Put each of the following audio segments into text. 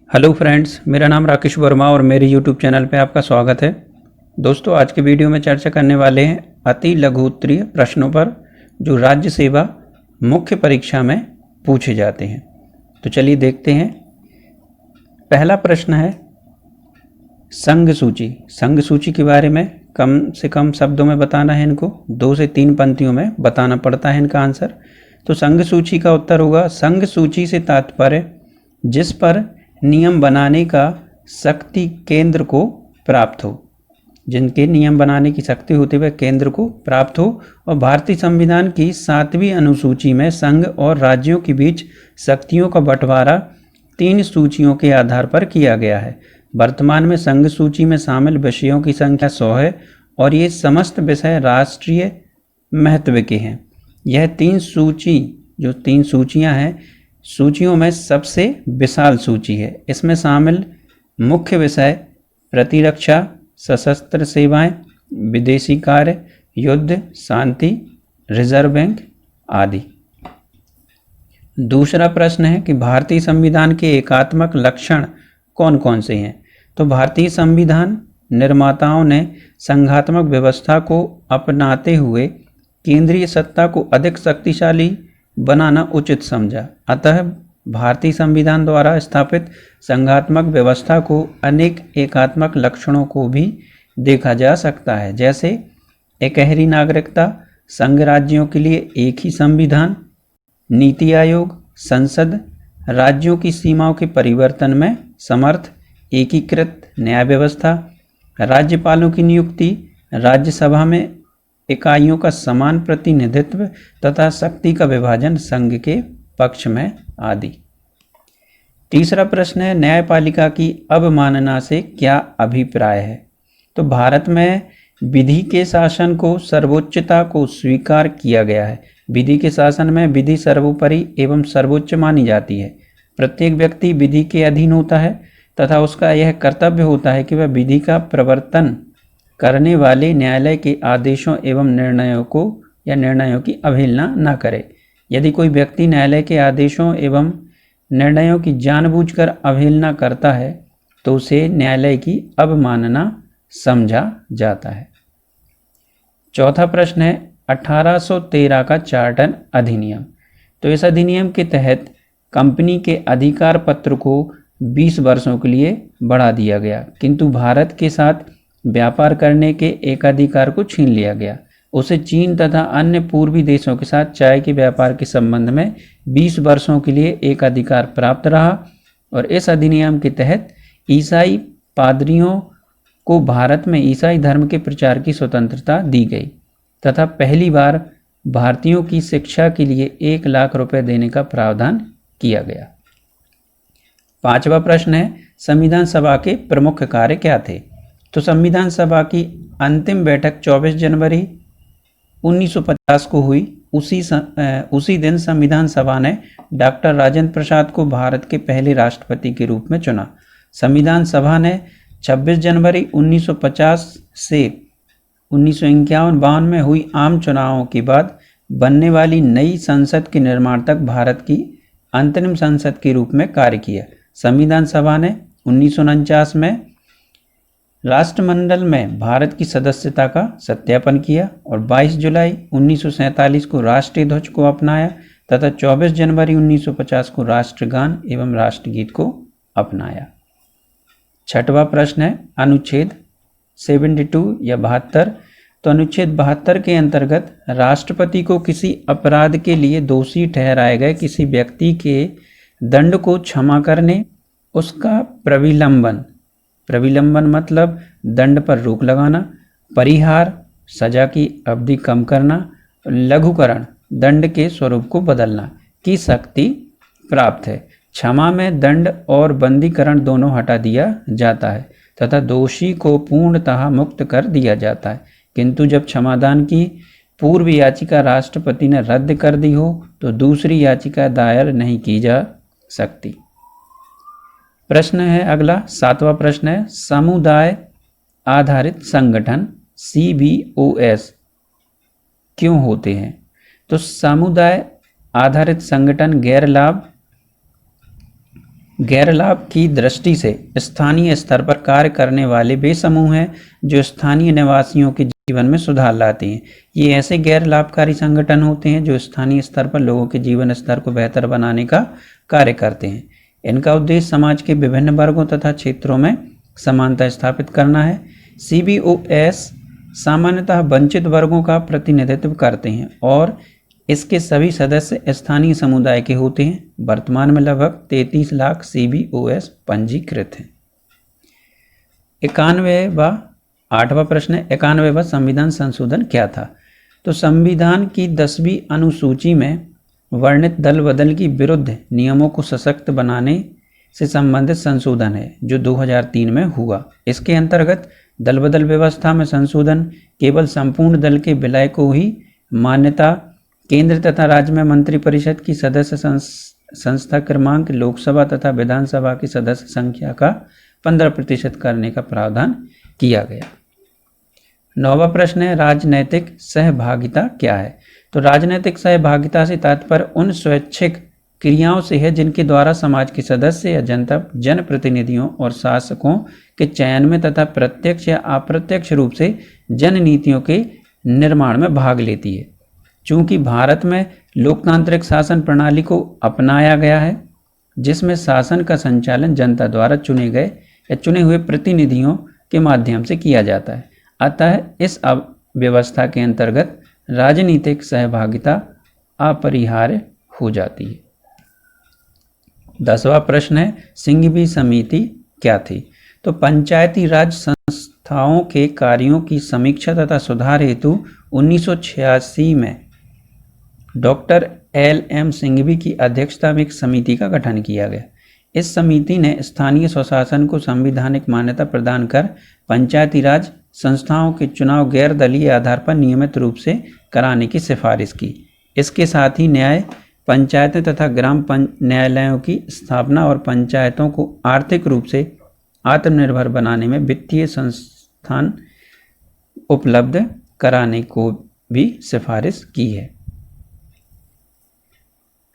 Hello friends, मेरा नाम राकेश वर्मा और मेरे यूट्यूब चैनल पे आपका स्वागत है। दोस्तों, आज के वीडियो में चर्चा करने वाले हैं अति लघु उत्तरीय प्रश्नों पर जो राज्य सेवा मुख्य परीक्षा में पूछे जाते हैं। तो चलिए देखते हैं। पहला प्रश्न है संघ सूची। संघ सूची के बारे में कम से कम शब्दों में बताना है, इनको 2 से 3 पंक्तियों में बताना पड़ता है इनका आंसर। तो संघ सूची का उत्तर होगा संघ सूची से तात्पर्य जिस पर नियम बनाने का शक्ति केंद्र को प्राप्त हो, जिनके नियम बनाने की शक्ति होती है वह केंद्र को प्राप्त हो। और भारतीय संविधान की 7वीं अनुसूची में संघ और राज्यों के बीच शक्तियों का बंटवारा 3 सूचियों के आधार पर किया गया है। वर्तमान में संघ सूची में शामिल विषयों की संख्या 100 है और ये समस्त विषय राष्ट्रीय महत्व के हैं। यह 3 सूचियां हैं, सूचियों में सबसे विशाल सूची है। इसमें शामिल मुख्य विषय प्रतिरक्षा, सशस्त्र सेवाएं, विदेशी कार्य, युद्ध, शांति, रिजर्व बैंक आदि। दूसरा प्रश्न है कि भारतीय संविधान के एकात्मक लक्षण कौन कौन से हैं। तो भारतीय संविधान निर्माताओं ने संघात्मक व्यवस्था को अपनाते हुए केंद्रीय सत्ता को अधिक शक्तिशाली बनाना उचित समझा। अतः भारतीय संविधान द्वारा स्थापित संघात्मक व्यवस्था को अनेक एकात्मक लक्षणों को भी देखा जा सकता है, जैसे एकहरी नागरिकता, संघ राज्यों के लिए एक ही संविधान, नीति आयोग, संसद, राज्यों की सीमाओं के परिवर्तन में समर्थ, एकीकृत न्याय व्यवस्था, राज्यपालों की नियुक्ति, राज्यसभा में इकाइयों का समान प्रतिनिधित्व तथा शक्ति का विभाजन संघ के पक्ष में आदि। तीसरा प्रश्न है न्यायपालिका की अवमानना से क्या अभिप्राय है। तो भारत में विधि के शासन को सर्वोच्चता को स्वीकार किया गया है। विधि के शासन में विधि सर्वोपरि एवं सर्वोच्च मानी जाती है। प्रत्येक व्यक्ति विधि के अधीन होता है तथा उसका यह कर्तव्य होता है कि वह विधि का प्रवर्तन करने वाले न्यायालय के आदेशों एवं निर्णयों की अवहेलना न करे। यदि कोई व्यक्ति न्यायालय के आदेशों एवं निर्णयों की जानबूझकर अवहेलना करता है तो उसे न्यायालय की अवमानना समझा जाता है। चौथा प्रश्न है 1813 का चार्टर अधिनियम। तो इस अधिनियम के तहत कंपनी के अधिकार पत्र को 20 वर्षों के लिए बढ़ा दिया गया, किंतु भारत के साथ व्यापार करने के एकाधिकार को छीन लिया गया। उसे चीन तथा अन्य पूर्वी देशों के साथ चाय के व्यापार के संबंध में 20 वर्षों के लिए एकाधिकार प्राप्त रहा। और इस अधिनियम के तहत ईसाई पादरियों को भारत में ईसाई धर्म के प्रचार की स्वतंत्रता दी गई तथा पहली बार भारतीयों की शिक्षा के लिए 1 लाख रुपए देने का प्रावधान किया गया। पांचवा प्रश्न है संविधान सभा के प्रमुख कार्य क्या थे। तो संविधान सभा की अंतिम बैठक 24 जनवरी 1950 को हुई। उसी दिन संविधान सभा ने डॉक्टर राजेंद्र प्रसाद को भारत के पहले राष्ट्रपति के रूप में चुना। संविधान सभा ने 26 जनवरी 1950 से 1951-52 में हुई आम चुनावों के बाद बनने वाली नई संसद के निर्माण तक भारत की अंतरिम संसद के रूप में कार्य किया। संविधान सभा ने 1949 में राष्ट्रमंडल में भारत की सदस्यता का सत्यापन किया और 22 जुलाई 1947 को राष्ट्रीय ध्वज को अपनाया तथा 24 जनवरी 1950 को राष्ट्रगान एवं राष्ट्रगीत को अपनाया। छठवां प्रश्न है अनुच्छेद 72 या 72। तो अनुच्छेद 72 के अंतर्गत राष्ट्रपति को किसी अपराध के लिए दोषी ठहराए गए किसी व्यक्ति के दंड को क्षमा करने, उसका प्रविलंबन मतलब दंड पर रोक लगाना, परिहार सजा की अवधि कम करना, लघुकरण दंड के स्वरूप को बदलना की शक्ति प्राप्त है। क्षमा में दंड और बंदीकरण दोनों हटा दिया जाता है तथा दोषी को पूर्णतः मुक्त कर दिया जाता है, किंतु जब क्षमादान की पूर्व याचिका राष्ट्रपति ने रद्द कर दी हो तो दूसरी याचिका दायर नहीं की जा सकती। प्रश्न है अगला 7वां प्रश्न है समुदाय आधारित संगठन CBOS क्यों होते हैं। तो समुदाय आधारित संगठन गैर लाभ गैर लाभ की दृष्टि से स्थानीय स्तर पर कार्य करने वाले वे समूह हैं जो स्थानीय निवासियों के जीवन में सुधार लाते हैं। ये ऐसे गैर लाभकारी संगठन होते हैं जो स्थानीय स्तर पर लोगों के जीवन स्तर को बेहतर बनाने का कार्य करते हैं। इनका उद्देश्य समाज के विभिन्न वर्गों तथा क्षेत्रों में समानता स्थापित करना है। CBOS सामान्यतः वंचित वर्गों का प्रतिनिधित्व करते हैं और इसके सभी सदस्य स्थानीय समुदाय के होते हैं। वर्तमान में लगभग 33 लाख CBOS पंजीकृत हैं। 8वां प्रश्न है, 91वां संविधान संशोधन क्या था? तो संविधान की 10वीं अनुसूची में वर्णित दल बदल की विरुद्ध नियमों को सशक्त बनाने से संबंधित संशोधन है जो 2003 में हुआ। इसके अंतर्गत दल बदल व्यवस्था में संशोधन केवल संपूर्ण दल के विलय को ही मान्यता, केंद्र तथा राज्य में मंत्रिपरिषद की सदस्य संख्या क्रमांक, लोकसभा तथा विधानसभा की सदस्य संख्या का 15% करने का प्रावधान किया गया। 9वां प्रश्न है, राजनैतिक सहभागिता क्या है? तो राजनैतिक सहभागिता से तात्पर्य उन स्वैच्छिक क्रियाओं से है जिनके द्वारा समाज के सदस्य या जनता जनप्रतिनिधियों और शासकों के चयन में तथा प्रत्यक्ष या अप्रत्यक्ष रूप से जननीतियों के निर्माण में भाग लेती है। चूंकि भारत में लोकतांत्रिक शासन प्रणाली को अपनाया गया है जिसमें शासन का संचालन जनता द्वारा चुने गए या चुने हुए प्रतिनिधियों के माध्यम से किया जाता है, अतः इस व्यवस्था के अंतर्गत राजनीतिक सहभागिता अपरिहार्य हो जाती है। 10वां प्रश्न है, सिंघवी समिति क्या थी? तो पंचायती राज संस्थाओं के कार्यों की समीक्षा तथा सुधार हेतु 1986 में डॉक्टर LM सिंघवी की अध्यक्षता में एक समिति का गठन किया गया। इस समिति ने स्थानीय स्वशासन को संवैधानिक मान्यता प्रदान कर पंचायती राज संस्थाओं के चुनाव गैर दलीय आधार पर नियमित रूप से कराने की सिफारिश की। इसके साथ ही न्याय पंचायतें तथा ग्राम न्यायालयों की स्थापना और पंचायतों को आर्थिक रूप से आत्मनिर्भर बनाने में वित्तीय संस्थान उपलब्ध कराने को भी सिफारिश की है।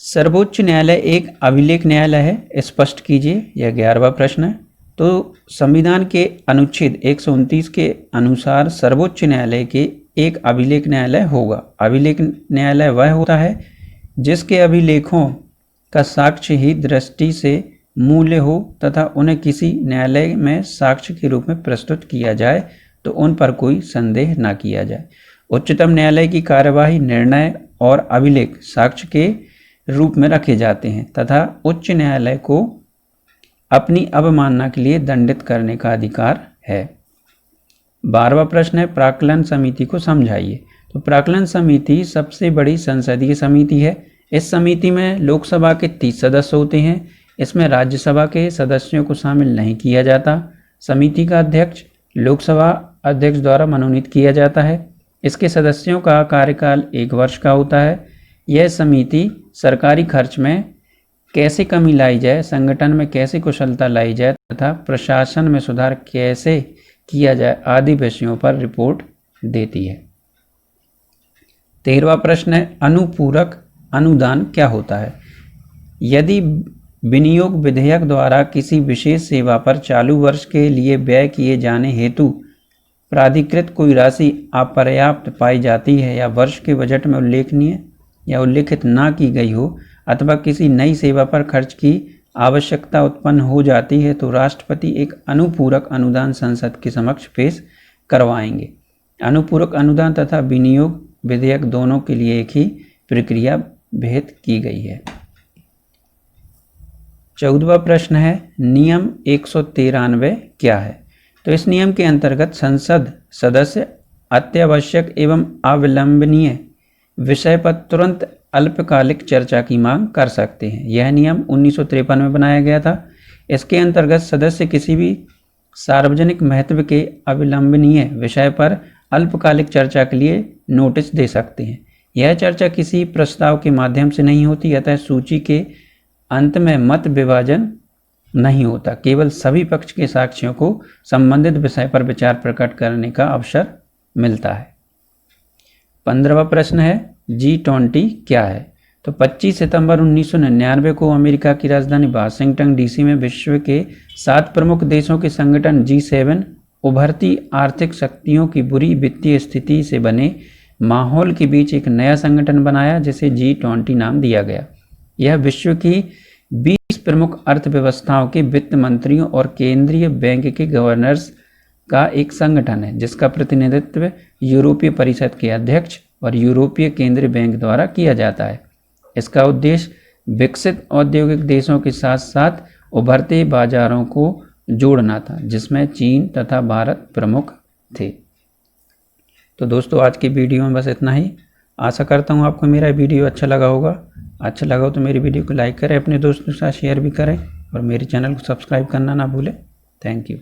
सर्वोच्च न्यायालय एक अभिलेख न्यायालय है, स्पष्ट कीजिए। यह 11वां प्रश्न है। तो संविधान के अनुच्छेद 129 के अनुसार सर्वोच्च न्यायालय के एक अभिलेख न्यायालय होगा। अभिलेख न्यायालय वह होता है जिसके अभिलेखों का साक्ष्य ही दृष्टि से मूल्य हो तथा उन्हें किसी न्यायालय में साक्ष्य के रूप में प्रस्तुत किया जाए तो उन पर कोई संदेह न किया जाए। उच्चतम न्यायालय की कार्यवाही, निर्णय और अभिलेख साक्ष्य के रूप में रखे जाते हैं तथा उच्च न्यायालय को अपनी अवमानना के लिए दंडित करने का अधिकार है। 12वां प्रश्न है, प्राक्कलन समिति को समझाइए। तो प्राक्कलन समिति सबसे बड़ी संसदीय समिति है। इस समिति में लोकसभा के 30 सदस्य होते हैं। इसमें राज्यसभा के सदस्यों को शामिल नहीं किया जाता। समिति का अध्यक्ष लोकसभा अध्यक्ष द्वारा मनोनीत किया जाता है। इसके सदस्यों का कार्यकाल 1 वर्ष का होता है। यह समिति सरकारी खर्च में कैसे कमी लाई जाए, संगठन में कैसे कुशलता लाई जाए तथा प्रशासन में सुधार कैसे किया जाए आदि विषयों पर रिपोर्ट देती है। 13वां प्रश्न है, अनुपूरक अनुदान क्या होता है? यदि विनियोग विधेयक द्वारा किसी विशेष सेवा पर चालू वर्ष के लिए व्यय किए जाने हेतु प्राधिकृत कोई राशि अपर्याप्त पाई जाती है या वर्ष के बजट में उल्लेखनीय या उल्लेखित ना की गई हो अथवा किसी नई सेवा पर खर्च की आवश्यकता उत्पन्न हो जाती है तो राष्ट्रपति एक अनुपूरक अनुदान संसद के समक्ष पेश करवाएंगे। अनुपूरक अनुदान तथा विनियोग विधेयक दोनों के लिए एक ही प्रक्रिया विहित की गई है। 14वां प्रश्न है, नियम 193 क्या है? तो इस नियम के अंतर्गत संसद सदस्य अत्यावश्यक एवं अविलंबनीय विषय पर तुरंत अल्पकालिक चर्चा की मांग कर सकते हैं। यह नियम 1953 में बनाया गया था। इसके अंतर्गत सदस्य किसी भी सार्वजनिक महत्व के अविलंबनीय विषय पर अल्पकालिक चर्चा के लिए नोटिस दे सकते हैं। यह चर्चा किसी प्रस्ताव के माध्यम से नहीं होती, अतः सूची के अंत में मत विभाजन नहीं होता। केवल सभी पक्ष के साक्षियों को संबंधित विषय पर विचार प्रकट करने का अवसर मिलता है। 15वां प्रश्न है, G20 क्या है? तो 25 सितंबर 1999 को अमेरिका की राजधानी वाशिंगटन डीसी में विश्व के 7 प्रमुख देशों के संगठन G7 उभरती आर्थिक शक्तियों की बुरी वित्तीय स्थिति से बने माहौल के बीच एक नया संगठन बनाया जिसे G20 नाम दिया गया। यह विश्व की 20 प्रमुख अर्थव्यवस्थाओं के वित्त मंत्रियों और केंद्रीय बैंक के गवर्नर्स का एक संगठन है जिसका प्रतिनिधित्व यूरोपीय परिषद के अध्यक्ष और यूरोपीय केंद्रीय बैंक द्वारा किया जाता है। इसका उद्देश्य विकसित औद्योगिक देशों के साथ साथ उभरते बाजारों को जोड़ना था जिसमें चीन तथा भारत प्रमुख थे। तो दोस्तों आज की वीडियो में बस इतना ही। आशा करता हूँ आपको मेरा वीडियो अच्छा लगा होगा। अच्छा लगा हो तो मेरी वीडियो को लाइक करें, अपने दोस्तों के साथ शेयर भी करें और मेरे चैनल को सब्सक्राइब करना ना भूलें। Thank you.